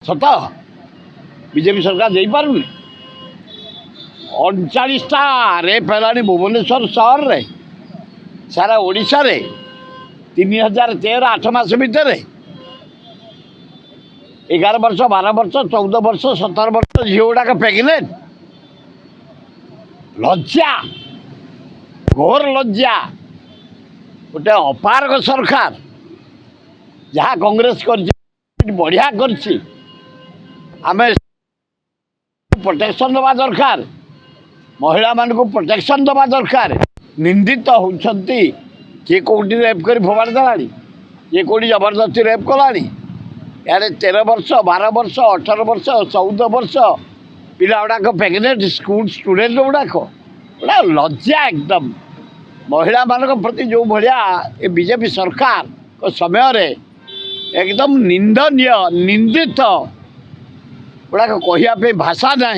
सत बीजेपी सरकार दे पारुनी 39टा रेप है भुवनेश्वर सहर रे सारा ओडिशा रे 3013 8 मास भितर 11 वर्ष 12 वर्ष 14 वर्ष 17 वर्ष झील गुड़ाक प्रेगनेंट लज्जा घोर लज्जा गोटे अपारग सरकार जहाँ कांग्रेस कर बढ़िया कर आमे प्रोटेक्शन दबा दरकार महिला मान को प्रोटेक्शन दबा दरकार निंदित होती किए कौटी रेप कर फोबाड़ देला किए कौटी जबरदस्ती रेप कला यार 13 वर्ष 12 वर्ष 18 वर्ष 14 वर्ष पिला गुड़ाक प्रेगनेंट स्कूल स्टूडेंट गुड़ाक गोटा लज्जा एकदम महिला मान प्रति जो भाया ये बीजेपी सरकार को समय रे एकदम निंदनीय निंदित गुड़ाक कहवाई भाषा ना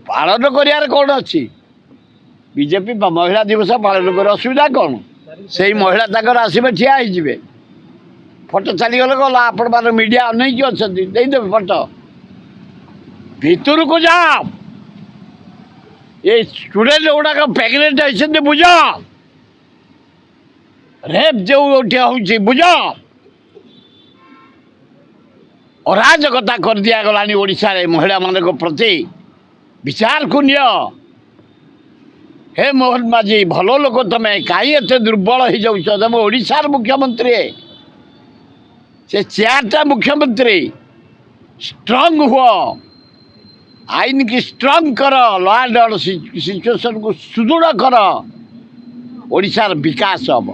पालन कर कौन अच्छी बीजेपी महिला दिवस पालन कर असुविधा कौन से महिला तक आसवे ठिया हो फटो चलीगले गला आपण मान मीडिया अनेक अच्छा देदेवे फटो भितर को जाओ ये स्टूडेंट गुड़ाक प्रेगनेंट होती बुझ रेप जो हूँ बुझ अराजकता कर दिया गला ओडिशा रे महिला मान प्रति विचार को निय हे मोहन माझी भल लोक तमें कहीं एत दुर्बल हो जाऊच तुम ओडिशार मुख्यमंत्री से 4टा मुख्यमंत्री स्ट्रांग हुआ आईन की स्ट्रांग कर लॉ एंड ऑर्डर सिचुएशन को सुदृढ़ कर ओडिशार विकास हम